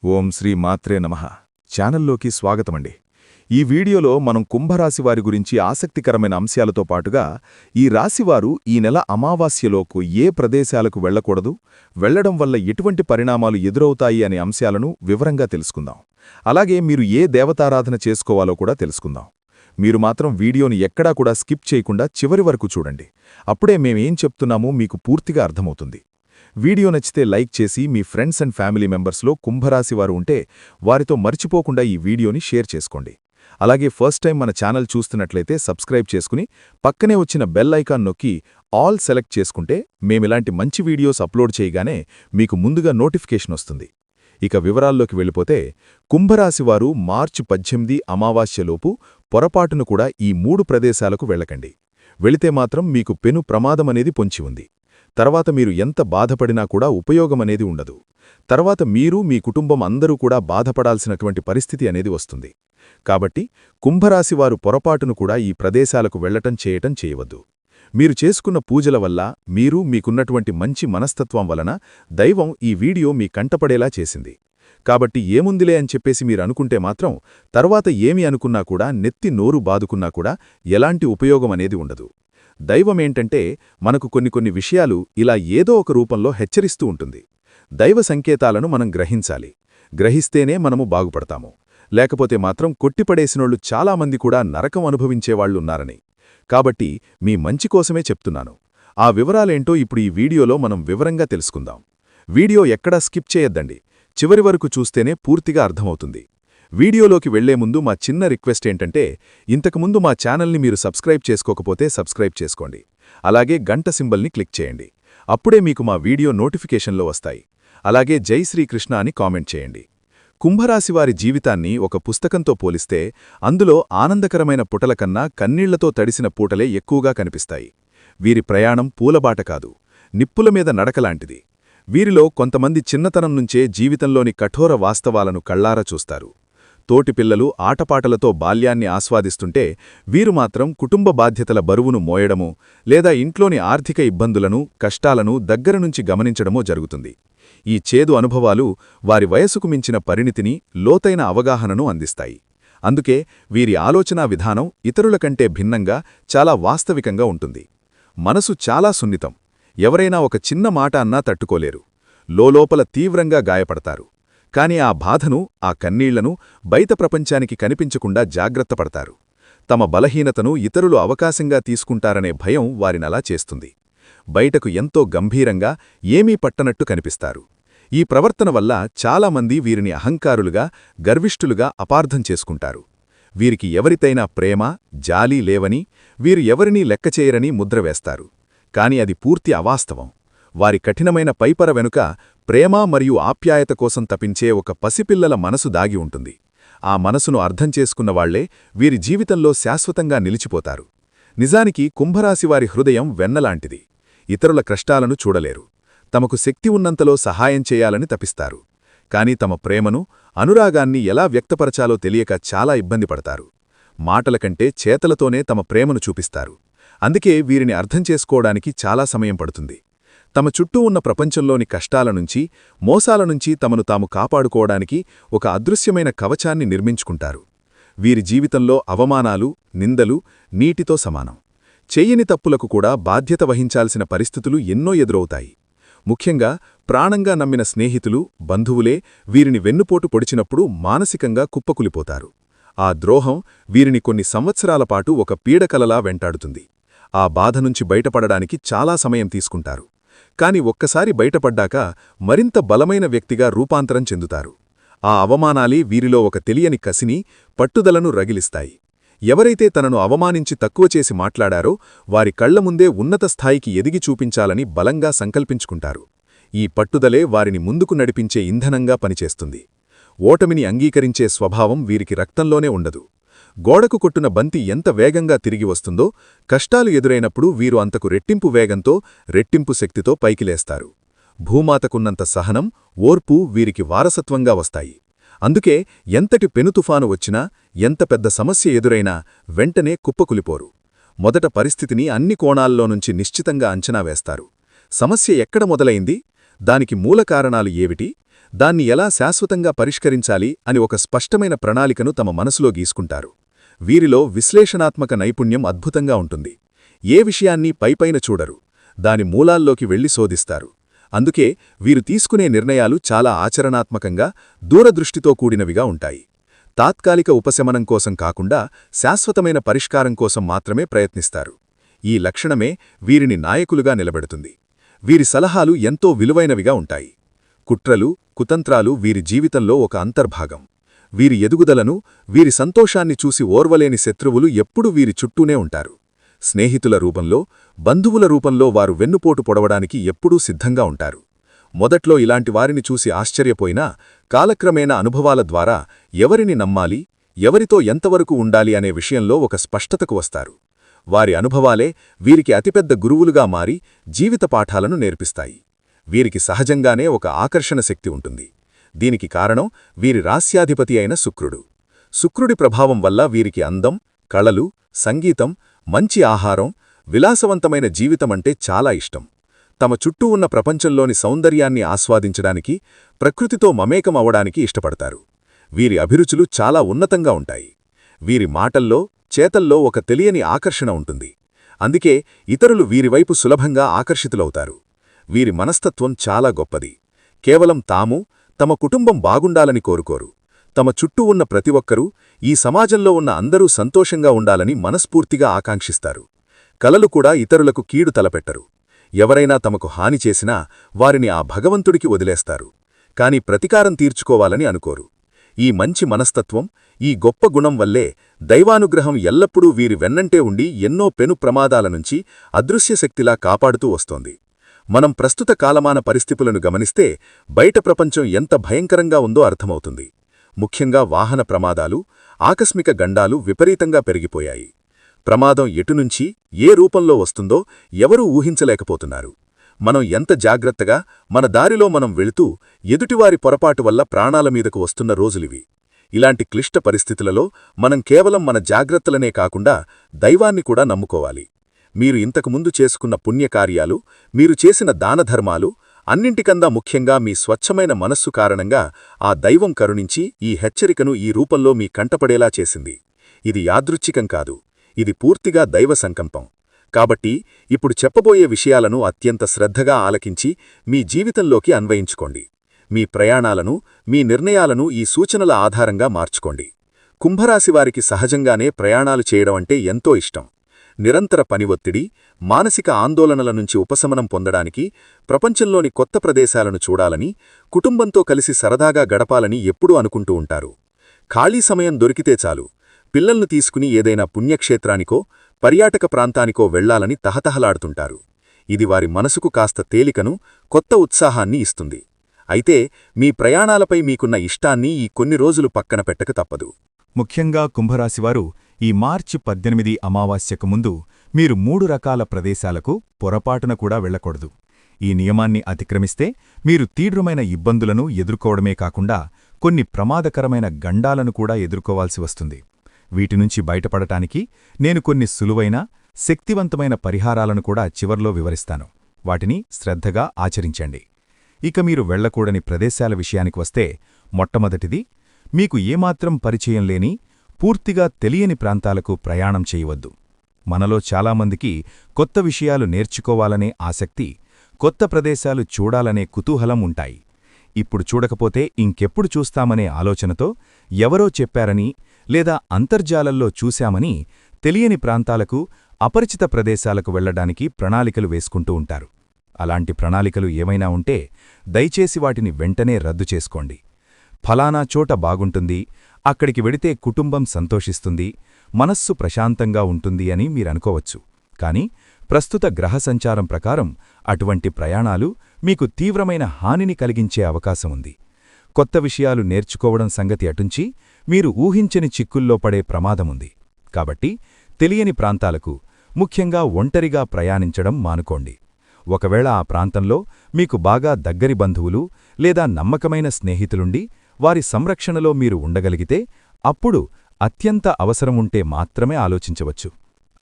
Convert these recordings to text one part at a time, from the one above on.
ఓం శ్రీ మాత్రే నమః ఛానల్లోకి స్వాగతమండి. ఈ వీడియోలో మనం కుంభరాశి వారి గురించి ఆసక్తికరమైన అంశాలతో పాటుగా ఈ రాశివారు ఈ నెల అమావాస్యలోపు ఏ ప్రదేశాలకు వెళ్లకూడదు, వెళ్లడం వల్ల ఎటువంటి పరిణామాలు ఎదురవుతాయి అనే అంశాలను వివరంగా తెలుసుకుందాం. అలాగే మీరు ఏ దేవతారాధన చేసుకోవాలో కూడా తెలుసుకుందాం. మీరు మాత్రం వీడియోని ఎక్కడా కూడా స్కిప్ చేయకుండా చివరి వరకు చూడండి. అప్పుడే మేమేం చెప్తున్నామో మీకు పూర్తిగా అర్థమవుతుంది. వీడియో నచ్చితే లైక్ చేసి మీ ఫ్రెండ్స్ అండ్ ఫ్యామిలీ మెంబర్స్లో కుంభరాశి వారు ఉంటే వారితో మర్చిపోకుండా ఈ వీడియోని షేర్ చేసుకోండి. అలాగే ఫస్ట్ టైం మన ఛానల్ చూస్తున్నట్లయితే సబ్స్క్రైబ్ చేసుకుని పక్కనే వచ్చిన బెల్ ఐకాన్ నొక్కి ఆల్ సెలెక్ట్ చేసుకుంటే మేమిలాంటి మంచి వీడియోస్ అప్లోడ్ చేయగానే మీకు ముందుగా నోటిఫికేషన్ వస్తుంది. ఇక వివరాల్లోకి వెళ్ళిపోతే కుంభరాశివారు మార్చి 18 అమావాస్యలోపు పొరపాటును కూడా ఈ 3 ప్రదేశాలకు వెళ్ళకండి. వెళితే మాత్రం మీకు పెను ప్రమాదమనేది పొంచి ఉంది. తర్వాత మీరు ఎంత బాధపడినా కూడా ఉపయోగమనేది ఉండదు. తర్వాత మీరు మీ కుటుంబం అందరూ కూడా బాధపడాల్సినటువంటి పరిస్థితి అనేది వస్తుంది. కాబట్టి కుంభరాశివారు పొరపాటును కూడా ఈ ప్రదేశాలకు వెళ్లటం చేయవద్దు. మీరు చేసుకున్న పూజల వల్ల మీరు మీకున్నటువంటి మంచి మనస్తత్వం వలన దైవం ఈ వీడియో మీ కంటపడేలా చేసింది. కాబట్టి ఏముందిలే అని చెప్పేసి మీరు అనుకుంటే మాత్రం తర్వాత ఏమి అనుకున్నా కూడా నెత్తి నోరు బాదుకున్నా కూడా ఎలాంటి ఉపయోగమనేది ఉండదు. దైవమేంటంటే మనకు కొన్ని విషయాలు ఇలా ఏదో ఒక రూపంలో హెచ్చరిస్తూ ఉంటుంది. దైవ సంకేతాలను మనం గ్రహించాలి. గ్రహిస్తేనే మనము బాగుపడతాము. లేకపోతే మాత్రం కొట్టిపడేసినోళ్లు చాలామంది కూడా నరకం అనుభవించేవాళ్లున్నారని. కాబట్టి మీ మంచి కోసమే చెప్తున్నాను. ఆ వివరాలేంటో ఇప్పుడు ఈ వీడియోలో మనం వివరంగా తెలుసుకుందాం. వీడియో ఎక్కడా స్కిప్ చేయొద్దండి. చివరి వరకు చూస్తేనే పూర్తిగా అర్థమవుతుంది. వీడియోలోకి వెళ్లే ముందు మా చిన్న రిక్వెస్ట్ ఏంటంటే ఇంతకుముందు మా ఛానల్ని మీరు సబ్స్క్రైబ్ చేసుకోకపోతే సబ్స్క్రైబ్ చేసుకోండి. అలాగే గంట సింబల్ని క్లిక్ చేయండి. అప్పుడే మీకు మా వీడియో నోటిఫికేషన్లో వస్తాయి. అలాగే జై శ్రీకృష్ణ అని కామెంట్ చేయండి. కుంభరాశివారి జీవితాన్ని ఒక పుస్తకంతో పోలిస్తే అందులో ఆనందకరమైన పుటల కన్నా కన్నీళ్లతో తడిసిన పూటలే ఎక్కువగా కనిపిస్తాయి. వీరి ప్రయాణం పూలబాట కాదు, నిప్పుల మీద నడకలాంటిది. వీరిలో కొంతమంది చిన్నతనం నుంచే జీవితంలోని కఠోర వాస్తవాలను కళ్లారా చూస్తారు. తోటి పిల్లలు ఆటపాటలతో బాల్యాన్ని ఆస్వాదిస్తుంటే వీరు మాత్రం కుటుంబ బాధ్యతల బరువును మోయడమో లేదా ఇంట్లోని ఆర్థిక ఇబ్బందులను కష్టాలను దగ్గరనుంచి గమనించడమో జరుగుతుంది. ఈ చేదు అనుభవాలు వారి వయసుకు మించిన పరిణితిని, లోతైన అవగాహనను అందిస్తాయి. అందుకే వీరి ఆలోచనా విధానం ఇతరుల కంటే భిన్నంగా చాలా వాస్తవికంగా ఉంటుంది. మనసు చాలా సున్నితం. ఎవరైనా ఒక చిన్న మాట అన్నా తట్టుకోలేరు. లోలోపల తీవ్రంగా గాయపడతారు. కాని ఆ బాధను, ఆ కన్నీళ్లను బయట ప్రపంచానికి కనిపించకుండా జాగ్రత్తపడతారు. తమ బలహీనతను ఇతరులు అవకాశంగా తీసుకుంటారనే భయం వారినలా చేస్తుంది. బయటకు ఎంతో గంభీరంగా, ఏమీ పట్టనట్టు కనిపిస్తారు. ఈ ప్రవర్తన వల్ల చాలామంది వీరిని అహంకారులుగా, గర్విష్ఠులుగా అపార్థం చేసుకుంటారు. వీరికి ఎవరితైనా ప్రేమ, జాలి లేవని, వీరు ఎవరినీ లెక్కచేయరని ముద్రవేస్తారు. కాని అది పూర్తి అవాస్తవం. వారి కఠినమైన పైపర వెనుక ప్రేమ మరియు ఆప్యాయత కోసం తపించే ఒక పసిపిల్లల మనసు దాగి ఉంటుంది. ఆ మనసును అర్థం చేసుకున్నవాళ్లే వీరి జీవితంలో శాశ్వతంగా నిలిచిపోతారు. నిజానికి కుంభరాశివారి హృదయం వెన్నలాంటిది. ఇతరుల కష్టాలను చూడలేరు. తమకు శక్తి ఉన్నంతలో సహాయం చేయాలని తపిస్తారు. కాని తమ ప్రేమను, అనురాగాన్ని ఎలా వ్యక్తపరచాలో తెలియక చాలా ఇబ్బంది పడతారు. మాటల కంటే చేతలతోనే తమ ప్రేమను చూపిస్తారు. అందుకే వీరిని అర్థం చేసుకోవడానికి చాలా సమయం పడుతుంది. తమ చుట్టూ ఉన్న ప్రపంచంలోని కష్టాల నుంచి, మోసాల నుంచి తమను తాము కాపాడుకోవడానికి ఒక అదృశ్యమైన కవచాన్ని నిర్మించుకుంటారు. వీరి జీవితంలో అవమానాలు, నిందలు నీటితో సమానం. చెయ్యని తప్పులకు కూడా బాధ్యత వహించాల్సిన పరిస్థితులు ఎన్నో ఎదురవుతాయి. ముఖ్యంగా ప్రాణంగా నమ్మిన స్నేహితులు, బంధువులే వీరిని వెన్నుపోటు పొడిచినప్పుడు మానసికంగా కుప్పకులిపోతారు. ఆ ద్రోహం వీరిని కొన్ని సంవత్సరాల పాటు ఒక పీడకలలా వెంటాడుతుంది. ఆ బాధ నుంచి బయటపడడానికి చాలా సమయం తీసుకుంటారు. కాని ఒక్కసారి బయటపడ్డాక మరింత బలమైన వ్యక్తిగా రూపాంతరం చెందుతారు. ఆ అవమానాలే వీరిలో ఒక తెలియని కసిని, పట్టుదలను రగిలిస్తాయి. ఎవరైతే తనను అవమానించి తక్కువ చేసి మాట్లాడారో వారి కళ్ల ముందే ఉన్నత స్థాయికి ఎదిగి చూపించాలని బలంగా సంకల్పించుకుంటారు. ఈ పట్టుదలే వారిని ముందుకు నడిపించే ఇంధనంగా పనిచేస్తుంది. ఓటమిని అంగీకరించే స్వభావం వీరికి రక్తంలోనే ఉండదు. గోడకు కొట్టున బంతి ఎంత వేగంగా తిరిగి వస్తుందో కష్టాలు ఎదురైనప్పుడు వీరు అంతకు రెట్టింపు వేగంతో, రెట్టింపు శక్తితో పైకిలేస్తారు. భూమాతకున్నంత సహనం, ఓర్పు వీరికి వారసత్వంగా వస్తాయి. అందుకే ఎంతటి పెనుతుఫాను వచ్చినా, ఎంత పెద్ద సమస్య ఎదురైనా వెంటనే కుప్పకులిపోరు. మొదట పరిస్థితిని అన్ని కోణాల్లోనుంచి నిశ్చితంగా అంచనా వేస్తారు. సమస్య ఎక్కడ మొదలైంది, దానికి మూల కారణాలు ఏవిటి, దాన్ని ఎలా శాశ్వతంగా పరిష్కరించాలి అని ఒక స్పష్టమైన ప్రణాళికను తమ మనసులో గీసుకుంటారు. వీరిలో విశ్లేషణాత్మక నైపుణ్యం అద్భుతంగా ఉంటుంది. ఏ విషయాన్ని పైపైన చూడరు, దాని మూలాల్లోకి వెళ్లి శోధిస్తారు. అందుకే వీరు తీసుకునే నిర్ణయాలు చాలా ఆచరణాత్మకంగా, దూరదృష్టితో కూడినవిగా ఉంటాయి. తాత్కాలిక ఉపశమనం కోసం కాకుండా శాశ్వతమైన పరిష్కారం కోసం మాత్రమే ప్రయత్నిస్తారు. ఈ లక్షణమే వీరిని నాయకులుగా నిలబెడుతుంది. వీరి సలహాలు ఎంతో విలువైనవిగా ఉంటాయి. కుట్రలు, కుతంత్రాలు వీరి జీవితంలో ఒక అంతర్భాగం. వీరి ఎదుగుదలను, వీరి సంతోషాన్ని చూసి ఓర్వలేని శత్రువులు ఎప్పుడూ వీరి చుట్టూనే ఉంటారు. స్నేహితుల రూపంలో, బంధువుల రూపంలో వారు వెన్నుపోటు పొడవడానికి ఎప్పుడూ సిద్ధంగా ఉంటారు. మొదట్లో ఇలాంటి వారిని చూసి ఆశ్చర్యపోయినా కాలక్రమేణా అనుభవాల ద్వారా ఎవరిని నమ్మాలి, ఎవరితో ఎంతవరకు ఉండాలి అనే విషయంలో ఒక స్పష్టతకు వస్తారు. వారి అనుభవాలే వీరికి అతిపెద్ద గురువులుగా మారి జీవిత పాఠాలను నేర్పిస్తాయి. వీరికి సహజంగానే ఒక ఆకర్షణ శక్తి ఉంటుంది. దీనికి కారణం వీరి రాస్యాధిపతి అయిన శుక్రుడు. శుక్రుడి ప్రభావం వల్ల వీరికి అందం, కళలు, సంగీతం, మంచి ఆహారం, విలాసవంతమైన జీవితమంటే చాలా ఇష్టం. తమ చుట్టూ ఉన్న ప్రపంచంలోని సౌందర్యాన్ని ఆస్వాదించడానికి, ప్రకృతితో మమేకం అవడానికి ఇష్టపడతారు. వీరి అభిరుచులు చాలా ఉన్నతంగా ఉంటాయి. వీరి మాటల్లో, చేతల్లో ఒక తెలియని ఆకర్షణ ఉంటుంది. అందుకే ఇతరులు వీరివైపు సులభంగా ఆకర్షితులవుతారు. వీరి మనస్తత్వం చాలా గొప్పది. కేవలం తాము, తమ కుటుంబం బాగుండాలని కోరుకోరు. తమ చుట్టూ ఉన్న ప్రతి ఒక్కరూ, ఈ సమాజంలో ఉన్న అందరూ సంతోషంగా ఉండాలని మనస్ఫూర్తిగా ఆకాంక్షిస్తారు. కలలు కూడా ఇతరులకు కీడు తలపెట్టరు. ఎవరైనా తమకు హాని చేసినా వారిని ఆ భగవంతుడికి వదిలేస్తారు. కాని ప్రతీకారం తీర్చుకోవాలని అనుకోరు. ఈ మంచి మనస్తత్వం, ఈ గొప్ప గుణం వల్లే దైవానుగ్రహం ఎల్లప్పుడూ వీరి వెన్నంటే ఉండి ఎన్నో పెను ప్రమాదాల నుంచి అదృశ్యశక్తిలా కాపాడుతూ వస్తోంది. మనం ప్రస్తుత కాలమాన పరిస్థితులను గమనిస్తే బయట ప్రపంచం ఎంత భయంకరంగా ఉందో అర్థమవుతుంది. ముఖ్యంగా వాహన ప్రమాదాలు, ఆకస్మిక గండాలు విపరీతంగా పెరిగిపోయాయి. ప్రమాదం ఎటునుంచి, ఏ రూపంలో వస్తుందో ఎవరూ ఊహించలేకపోతున్నారు. మనం ఎంత జాగ్రత్తగా మన దారిలో మనం వెళుతూ ఎదుటివారి పొరపాటు వల్ల ప్రాణాల మీదకు వస్తున్న రోజులివి. ఇలాంటి క్లిష్ట పరిస్థితులలో మనం కేవలం మన జాగ్రత్తలనే కాకుండా దైవాన్ని కూడా నమ్ముకోవాలి. మీరు ఇంతకుముందు చేసుకున్న పుణ్యకార్యాలు, మీరు చేసిన దానధర్మాలు, అన్నింటికన్నా ముఖ్యంగా మీ స్వచ్ఛమైన మనస్సు కారణంగా ఆ దైవం కరుణించి ఈ హెచ్చరికను ఈ రూపంలో మీ కంటపడేలా చేసింది. ఇది యాదృచ్ఛికం కాదు, ఇది పూర్తిగా దైవ సంకల్పం. కాబట్టి ఇప్పుడు చెప్పబోయే విషయాలను అత్యంత శ్రద్ధగా ఆలకించి మీ జీవితంలోకి అన్వయించుకోండి. మీ ప్రయాణాలను, మీ నిర్ణయాలను ఈ సూచనల ఆధారంగా మార్చుకోండి. కుంభరాశివారికి సహజంగానే ప్రయాణాలు చేయడం అంటే ఎంతో ఇష్టం. నిరంతర పని ఒత్తిడి, మానసిక ఆందోళనల నుంచి ఉపశమనం పొందడానికి ప్రపంచంలోని కొత్త ప్రదేశాలను చూడాలని, కుటుంబంతో కలిసి సరదాగా గడపాలని ఎప్పుడూ అనుకుంటూ ఉంటారు. ఖాళీ సమయం దొరికితే చాలు పిల్లల్ని తీసుకుని ఏదైనా పుణ్యక్షేత్రానికో, పర్యాటక ప్రాంతానికో వెళ్లాలని తహతహలాడుతుంటారు. ఇది వారి మనసుకు కాస్త తేలికను, కొత్త ఉత్సాహాన్ని ఇస్తుంది. అయితే మీ ప్రయాణాలపై మీకున్న ఇష్టాన్ని ఈ కొన్ని రోజులు పక్కన పెట్టక తప్పదు. ముఖ్యంగా కుంభరాశివారు ఈ మార్చి 18 అమావాస్యకు ముందు మీరు 3 రకాల ప్రదేశాలకు పొరపాటున కూడా వెళ్లకూడదు. ఈ నియమాన్ని అతిక్రమిస్తే మీరు తీవ్రమైన ఇబ్బందులను ఎదుర్కోవడమే కాకుండా కొన్ని ప్రమాదకరమైన గండాలను కూడా ఎదుర్కోవాల్సి వస్తుంది. వీటినుంచి బయటపడటానికి నేను కొన్ని సులువైన, శక్తివంతమైన పరిహారాలను కూడా చివర్లో వివరిస్తాను. వాటిని శ్రద్ధగా ఆచరించండి. ఇక మీరు వెళ్లకూడని ప్రదేశాల విషయానికి వస్తే, మొట్టమొదటిది, మీకు ఏమాత్రం పరిచయం లేని, పూర్తిగా తెలియని ప్రాంతాలకు ప్రయాణం చేయవద్దు. మనలో చాలామందికి కొత్త విషయాలు నేర్చుకోవాలనే ఆసక్తి, కొత్త ప్రదేశాలు చూడాలనే కుతూహలం ఉంటాయి. ఇప్పుడు చూడకపోతే ఇంకెప్పుడు చూస్తామనే ఆలోచనతో ఎవరో చెప్పారని లేదా అంతర్జాలంలో చూశామని తెలియని ప్రాంతాలకు, అపరిచిత ప్రదేశాలకు వెళ్లడానికి ప్రణాళికలు వేసుకుంటూ ఉంటారు. అలాంటి ప్రణాళికలు ఏమైనా ఉంటే దయచేసి వాటిని వెంటనే రద్దు చేసుకోండి. ఫలానా చోట బాగుంటుంది, అక్కడికి వెడితే కుటుంబం సంతోషిస్తుంది, మనస్సు ప్రశాంతంగా ఉంటుంది అని మీరనుకోవచ్చు. కాని ప్రస్తుత గ్రహ సంచారం ప్రకారం అటువంటి ప్రయాణాలు మీకు తీవ్రమైన హానిని కలిగించే అవకాశం ఉంది. కొత్త విషయాలు నేర్చుకోవడం సంగతి అటుంచి మీరు ఊహించని చిక్కుల్లో పడే ప్రమాదముంది. కాబట్టి తెలియని ప్రాంతాలకు, ముఖ్యంగా ఒంటరిగా ప్రయాణించడం మానుకోండి. ఒకవేళ ఆ ప్రాంతంలో మీకు బాగా దగ్గరి బంధువులు లేదా నమ్మకమైన స్నేహితులుండి వారి సంరక్షణలో మీరు ఉండగలిగితే అప్పుడు అత్యంత అవసరముంటే మాత్రమే ఆలోచించవచ్చు.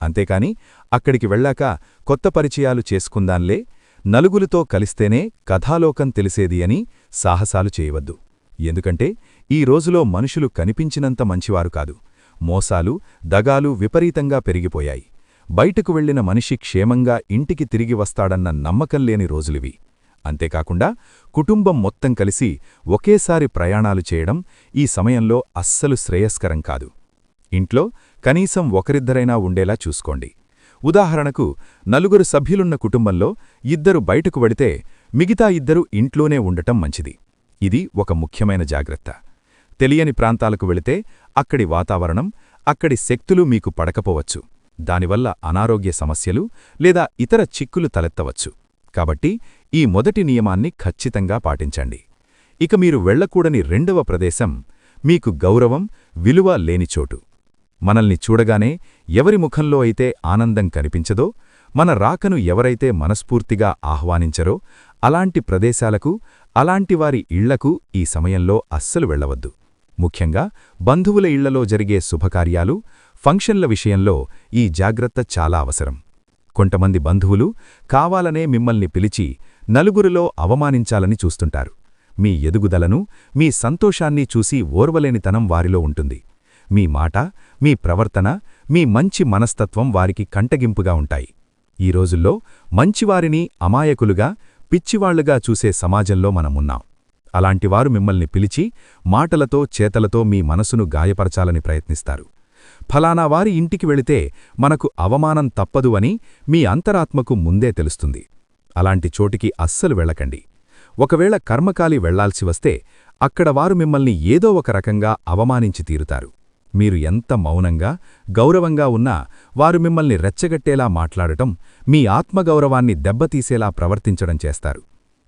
అంతేకాని అక్కడికి వెళ్ళాక కొత్త పరిచయాలు చేసుకుందాంలే, నలుగురితో కలిస్తేనే కథాలోకం తెలిసేది అని సాహసాలు చేయవద్దు. ఎందుకంటే ఈ రోజులో మనుషులు కనిపించినంత మంచివారు కాదు. మోసాలు, దగాలు విపరీతంగా పెరిగిపోయాయి. బయటకు వెళ్లిన మనిషి క్షేమంగా ఇంటికి తిరిగి వస్తాడన్న నమ్మకం లేని రోజులివి. అంతేకాకుండా కుటుంబం మొత్తం కలిసి ఒకేసారి ప్రయాణాలు చేయడం ఈ సమయంలో అస్సలు శ్రేయస్కరం కాదు. ఇంట్లో కనీసం ఒకరిద్దరైనా ఉండేలా చూసుకోండి. ఉదాహరణకు, నలుగురు సభ్యులున్న కుటుంబంలో 2 బయటకు వెడితే మిగతా 2 ఇంట్లోనే ఉండటం మంచిది. ఇది ఒక ముఖ్యమైన జాగ్రత్త. తెలియని ప్రాంతాలకు వెళితే అక్కడి వాతావరణం, అక్కడి శక్తులు మీకు పడకపోవచ్చు. దానివల్ల అనారోగ్య సమస్యలు లేదా ఇతర చిక్కులు తలెత్తవచ్చు. కాబట్టి ఈ మొదటి నియమాన్ని ఖచ్చితంగా పాటించండి. ఇక మీరు వెళ్లకూడని 2వ ప్రదేశం మీకు గౌరవం, విలువ లేని చోటు. మనల్ని చూడగానే ఎవరి ముఖంలో అయితే ఆనందం కనిపించదో, మన రాకను ఎవరైతే మనస్ఫూర్తిగా ఆహ్వానించరో అలాంటి ప్రదేశాలకు, అలాంటివారి ఇళ్లకు ఈ సమయంలో అస్సలు వెళ్లవద్దు. ముఖ్యంగా బంధువుల ఇళ్లలో జరిగే శుభకార్యాలు, ఫంక్షన్ల విషయంలో ఈ జాగ్రత్త చాలా అవసరం. కొంతమంది బంధువులు కావాలనే మిమ్మల్ని పిలిచి నలుగురిలో అవమానించాలని చూస్తుంటారు. మీ ఎదుగుదలను, మీ సంతోషాన్ని చూసి ఓర్వలేనితనం వారిలో ఉంటుంది. మీ మాట, మీ ప్రవర్తన, మీ మంచి మనస్తత్వం వారికి కంటగింపుగా ఉంటాయి. ఈ రోజుల్లో మంచివారిని అమాయకులుగా, పిచ్చివాళ్లుగా చూసే సమాజంలో మనమున్నాం. అలాంటివారు మిమ్మల్ని పిలిచి మాటలతో, చేతలతో మీ మనసును గాయపరచాలని ప్రయత్నిస్తారు. ఫలానా వారి ఇంటికి వెళితే మనకు అవమానం తప్పదు అని మీ అంతరాత్మకు ముందే తెలుస్తుంది. అలాంటి చోటికి అస్సలు వెళ్ళకండి. ఒకవేళ కర్మకాలి వెళ్లాల్సి వస్తే అక్కడ వారు మిమ్మల్ని ఏదో ఒక రకంగా అవమానించి తీరుతారు. మీరు ఎంత మౌనంగా, గౌరవంగా ఉన్నా వారు మిమ్మల్ని రెచ్చగట్టేలా మాట్లాడటం, మీ ఆత్మగౌరవాన్ని దెబ్బతీసేలా ప్రవర్తించడం చేస్తారు.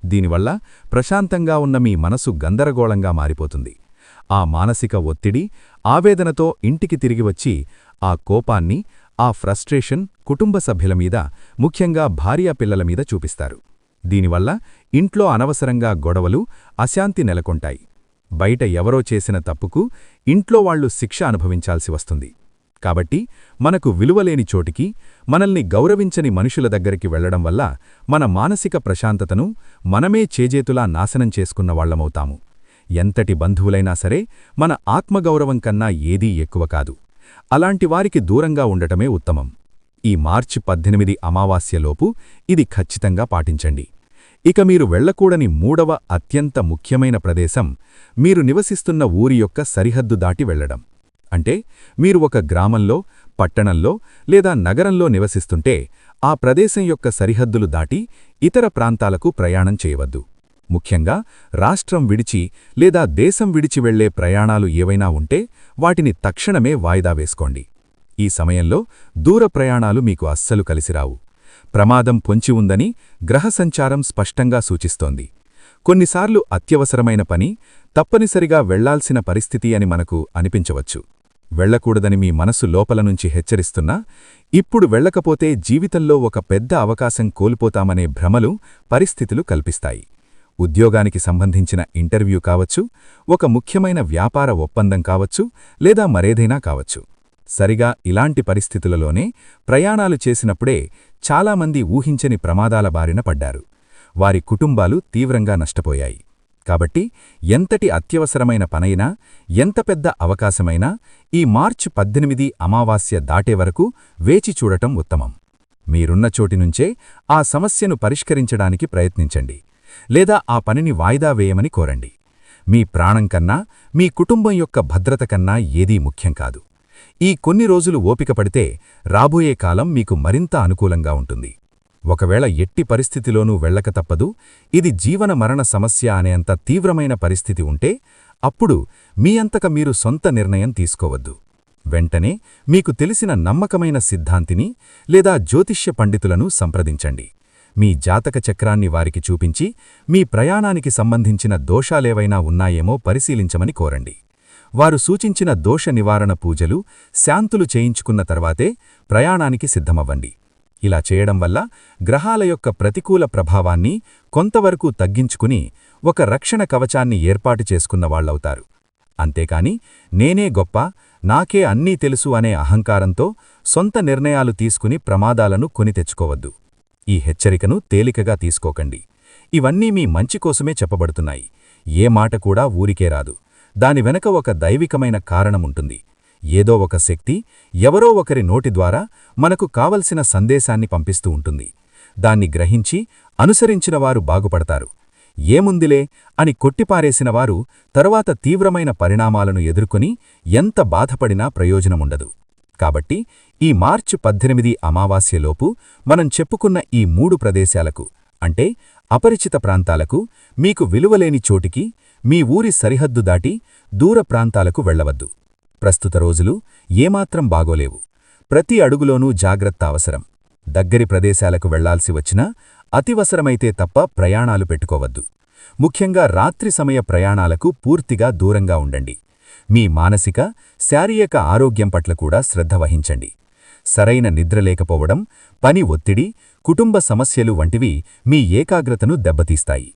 దీనివల్ల ప్రశాంతంగా ఉన్న మీ మనసు గందరగోళంగా మారిపోతుంది. ఆ మానసిక ఒత్తిడి, ఆవేదనతో ఇంటికి తిరిగివచ్చి ఆ కోపాన్ని, ఆ ఫ్రస్ట్రేషన్ కుటుంబ సభ్యుల మీద, ముఖ్యంగా భార్యాపిల్లల మీద చూపిస్తారు. దీనివల్ల ఇంట్లో అనవసరంగా గొడవలు, అశాంతి నెలకొంటాయి. బయట ఎవరో చేసిన తప్పుకు ఇంట్లో వాళ్లు శిక్ష అనుభవించాల్సి వస్తుంది. కాబట్టి మనకు విలువలేని చోటికి, మనల్ని గౌరవించని మనుషుల దగ్గరికి వెళ్లడం వల్ల మన మానసిక ప్రశాంతతను మనమే చేజేతులా నాశనం చేసుకున్నవాళ్లమవుతాము. ఎంతటి బంధువులైనా సరే మన ఆత్మగౌరవం కన్నా ఏదీ ఎక్కువ కాదు. అలాంటి వారికి దూరంగా ఉండటమే ఉత్తమం. ఈ మార్చి 18 అమావాస్యలోపు ఇది ఖచ్చితంగా పాటించండి. ఇక మీరు వెళ్లకూడని 3వ అత్యంత ముఖ్యమైన ప్రదేశం మీరు నివసిస్తున్న ఊరి యొక్క సరిహద్దు దాటి వెళ్లడం. అంటే మీరు ఒక గ్రామంలో, పట్టణంలో లేదా నగరంలో నివసిస్తుంటే ఆ ప్రదేశం యొక్క సరిహద్దులు దాటి ఇతర ప్రాంతాలకు ప్రయాణం చేయవద్దు. ముఖ్యంగా రాష్ట్రం విడిచి లేదా దేశం విడిచి వెళ్లే ప్రయాణాలు ఏవైనా ఉంటే వాటిని తక్షణమే వాయిదా వేసుకోండి. ఈ సమయంలో దూర ప్రయాణాలు మీకు అస్సలు కలిసిరావు. ప్రమాదం పొంచి ఉందని గ్రహ సంచారం స్పష్టంగా సూచిస్తోంది. కొన్నిసార్లు అత్యవసరమైన పని, తప్పనిసరిగా వెళ్లాల్సిన పరిస్థితి అని మనకు అనిపించవచ్చు. వెళ్లకూడదని మీ మనసు లోపల నుంచి హెచ్చరిస్తున్నా, ఇప్పుడు వెళ్లకపోతే జీవితంలో ఒక పెద్ద అవకాశం కోల్పోతామనే భ్రమలు, పరిస్థితులు కల్పిస్తాయి. ఉద్యోగానికి సంబంధించిన ఇంటర్వ్యూ కావచ్చు, ఒక ముఖ్యమైన వ్యాపార ఒప్పందం కావచ్చు, లేదా మరేదైనా కావచ్చు. సరిగా ఇలాంటి పరిస్థితులలోనే ప్రయాణాలు చేసినప్పుడే చాలామంది ఊహించని ప్రమాదాల బారిన పడ్డారు. వారి కుటుంబాలు తీవ్రంగా నష్టపోయాయి. కాబట్టి ఎంతటి అత్యవసరమైన పనైనా, ఎంత పెద్ద అవకాశమైనా ఈ మార్చి 18 అమావాస్య దాటే వరకు వేచి చూడటం ఉత్తమం. మీరున్న చోటినుంచే ఆ సమస్యను పరిష్కరించడానికి ప్రయత్నించండి, లేదా ఆ పనిని వాయిదా వేయమని కోరండి. మీ ప్రాణం కన్నా, మీ కుటుంబం యొక్క భద్రత కన్నా ఏదీ ముఖ్యం కాదు. ఈ కొన్ని రోజులు ఓపిక పడితే రాబోయే కాలం మీకు మరింత అనుకూలంగా ఉంటుంది. ఒకవేళ ఎట్టి పరిస్థితిలోనూ వెళ్లక తప్పదు, ఇది జీవన మరణ సమస్య అనేంత తీవ్రమైన పరిస్థితి ఉంటే అప్పుడు మీ అంతక మీరు సొంత నిర్ణయం తీసుకోవద్దు. వెంటనే మీకు తెలిసిన నమ్మకమైన సిద్ధాంతిని లేదా జ్యోతిష్య పండితులను సంప్రదించండి. మీ జాతక చక్రాన్ని వారికి చూపించి మీ ప్రయాణానికి సంబంధించిన దోషాలేవైనా ఉన్నాయేమో పరిశీలించమని కోరండి. వారు సూచించిన దోష నివారణ పూజలు, శాంతులు చేయించుకున్న తర్వాతే ప్రయాణానికి సిద్ధమవ్వండి. ఇలా చేయడం వల్ల గ్రహాల యొక్క ప్రతికూల ప్రభావాన్ని కొంతవరకు తగ్గించుకుని ఒక రక్షణ కవచాన్ని ఏర్పాటు చేసుకున్నవాళ్లవుతారు. అంతేకాని నేనే గొప్ప, నాకే అన్నీ తెలుసు అనే అహంకారంతో సొంత నిర్ణయాలు తీసుకుని ప్రమాదాలను కొని తెచ్చుకోవద్దు. ఈ హెచ్చరికను తేలికగా తీసుకోకండి. ఇవన్నీ మీ మంచి కోసమే చెప్పబడుతున్నాయి. ఏ మాట కూడా ఊరికే రాదు. దాని వెనక ఒక దైవికమైన కారణముంటుంది. ఏదో ఒక శక్తి ఎవరో ఒకరి నోటి ద్వారా మనకు కావలసిన సందేశాన్ని పంపిస్తూ ఉంటుంది. దాన్ని గ్రహించి అనుసరించినవారు బాగుపడతారు. ఏముందిలే అని కొట్టిపారేసినవారు తరువాత తీవ్రమైన పరిణామాలను ఎదుర్కొని ఎంత బాధపడినా ప్రయోజనముండదు. కాబట్టి ఈ మార్చి 18 అమావాస్యలోపు మనం చెప్పుకున్న ఈ 3 ప్రదేశాలకు, అంటే అపరిచిత ప్రాంతాలకు, మీకు విలువలేని చోటికి, మీ ఊరి సరిహద్దు దాటి దూర ప్రాంతాలకు వెళ్లవద్దు. ప్రస్తుత రోజులు ఏమాత్రం బాగోలేవు. ప్రతి అడుగులోనూ జాగ్రత్త అవసరం. దగ్గరి ప్రదేశాలకు వెళ్లాల్సి వచ్చినా అతివసరమైతే తప్ప ప్రయాణాలు పెట్టుకోవద్దు. ముఖ్యంగా రాత్రి సమయ ప్రయాణాలకు పూర్తిగా దూరంగా ఉండండి. మీ మానసిక, శారీరక ఆరోగ్యం పట్ల కూడా శ్రద్ధ వహించండి. సరైన నిద్ర లేకపోవడం, పని ఒత్తిడి, కుటుంబ సమస్యలు వంటివి మీ ఏకాగ్రతను దెబ్బతీస్తాయి.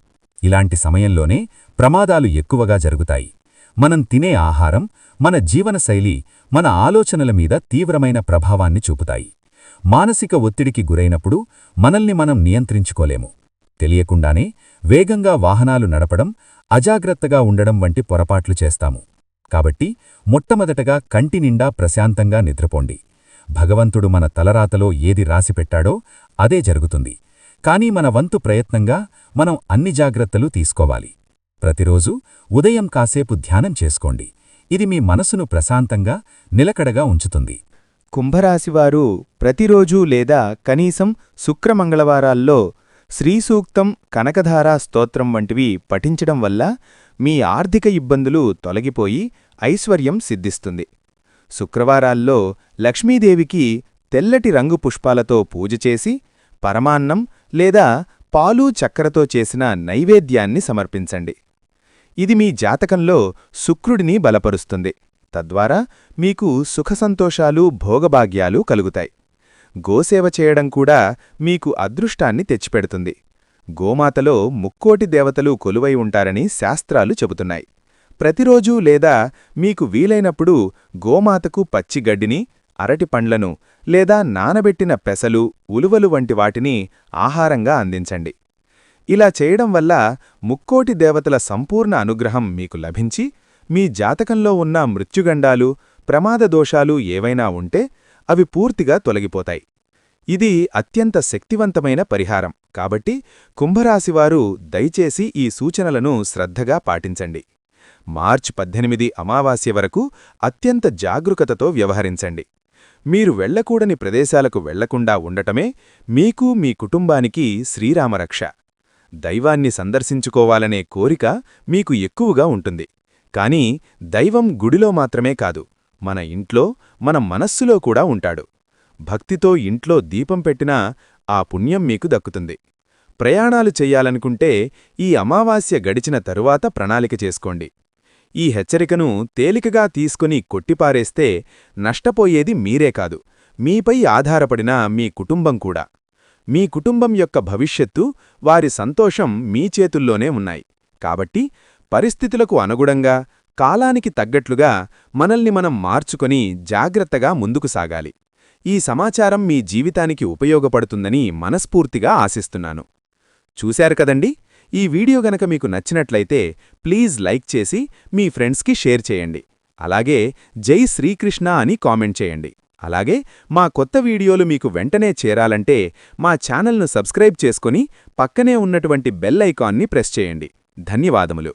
ఇలాంటి సమయంలోనే ప్రమాదాలు ఎక్కువగా జరుగుతాయి. మనం తినే ఆహారం, మన జీవనశైలి మన ఆలోచనల మీద తీవ్రమైన ప్రభావాన్ని చూపుతాయి. మానసిక ఒత్తిడికి గురైనప్పుడు మనల్ని మనం నియంత్రించుకోలేము. తెలియకుండానే వేగంగా వాహనాలు నడపడం, అజాగ్రత్తగా ఉండడం వంటి పొరపాట్లు చేస్తాము. కాబట్టి మొట్టమొదటగా కంటినిండా ప్రశాంతంగా నిద్రపోండి. భగవంతుడు మన తలరాతలో ఏది రాసిపెట్టాడో అదే జరుగుతుంది. కానీ మన వంతు ప్రయత్నంగా మనం అన్ని జాగ్రత్తలు తీసుకోవాలి. ప్రతిరోజూ ఉదయం కాసేపు ధ్యానం చేసుకోండి. ఇది మీ మనసును ప్రశాంతంగా, నిలకడగా ఉంచుతుంది. కుంభరాశివారు ప్రతిరోజూ లేదా కనీసం శుక్రమంగళవారాల్లో శ్రీసూక్తం, కనకధార స్తోత్రం వంటివి పఠించడం వల్ల మీ ఆర్థిక ఇబ్బందులు తొలగిపోయి ఐశ్వర్యం సిద్ధిస్తుంది. శుక్రవారాల్లో లక్ష్మీదేవికి తెల్లటి రంగు పుష్పాలతో పూజ చేసి పరమాన్నం లేదా పాలు చక్కెరతో చేసిన నైవేద్యాన్ని సమర్పించండి. ఇది మీ జాతకంలో శుక్రుడిని బలపరుస్తుంది. తద్వారా మీకు సుఖసంతోషాలు, భోగభాగ్యాలు కలుగుతాయి. గోసేవ చేయడం కూడా మీకు అదృష్టాన్ని తెచ్చిపెడుతుంది. గోమాతలో ముక్కోటి దేవతలు కొలువై ఉంటారని శాస్త్రాలు చెబుతున్నాయి. ప్రతిరోజూ లేదా మీకు వీలైనప్పుడు గోమాతకు పచ్చిగడ్డిని, అరటి పండ్లను లేదా నానబెట్టిన పెసలు, ఉలువలు వంటి వాటిని ఆహారంగా అందించండి. ఇలా చేయడం వల్ల ముక్కోటి దేవతల సంపూర్ణ అనుగ్రహం మీకు లభించి మీ జాతకంలో ఉన్న మృత్యుగండాలు, ప్రమాదదోషాలు ఏవైనా ఉంటే అవి పూర్తిగా తొలగిపోతాయి. ఇది అత్యంత శక్తివంతమైన పరిహారం. కాబట్టి కుంభరాశివారు దయచేసి ఈ సూచనలను శ్రద్ధగా పాటించండి. మార్చి 18 అమావాస్య వరకు అత్యంత జాగరూకతతో వ్యవహరించండి. మీరు వెళ్లకూడని ప్రదేశాలకు వెళ్లకుండా ఉండటమే మీకు, మీ కుటుంబానికి శ్రీరామరక్ష. దైవాన్ని సందర్శించుకోవాలనే కోరిక మీకు ఎక్కువగా ఉంటుంది. కానీ దైవం గుడిలో మాత్రమే కాదు, మన ఇంట్లో, మన మనస్సులో కూడా ఉంటాడు. భక్తితో ఇంట్లో దీపం పెట్టినా ఆ పుణ్యం మీకు దక్కుతుంది. ప్రయాణాలు చెయ్యాలనుకుంటే ఈ అమావాస్య గడిచిన తరువాత ప్రణాళిక చేసుకోండి. ఈ హెచ్చరికను తేలికగా తీసుకుని కొట్టిపారేస్తే నష్టపోయేది మీరే కాదు, మీపై ఆధారపడిన మీ కుటుంబం కూడా. మీ కుటుంబం యొక్క భవిష్యత్తు, వారి సంతోషం మీ చేతుల్లోనే ఉన్నాయి. కాబట్టి పరిస్థితులకు అనుగుణంగా, కాలానికి తగ్గట్లుగా మనల్ని మనం మార్చుకొని జాగ్రత్తగా ముందుకు సాగాలి. ఈ సమాచారం మీ జీవితానికి ఉపయోగపడుతుందని మనస్ఫూర్తిగా ఆశిస్తున్నాను. చూశారు కదండి? ఈ వీడియో గనక మీకు నచ్చినట్లయితే ప్లీజ్ లైక్ చేసి మీ ఫ్రెండ్స్కి షేర్ చేయండి. అలాగే జై శ్రీకృష్ణ అని కామెంట్ చేయండి. అలాగే మా కొత్త వీడియోలు మీకు వెంటనే చేరాలంటే మా ఛానల్ను సబ్స్క్రైబ్ చేసుకొని పక్కనే ఉన్నటువంటి బెల్ ఐకాన్ని ప్రెస్ చేయండి. ధన్యవాదములు.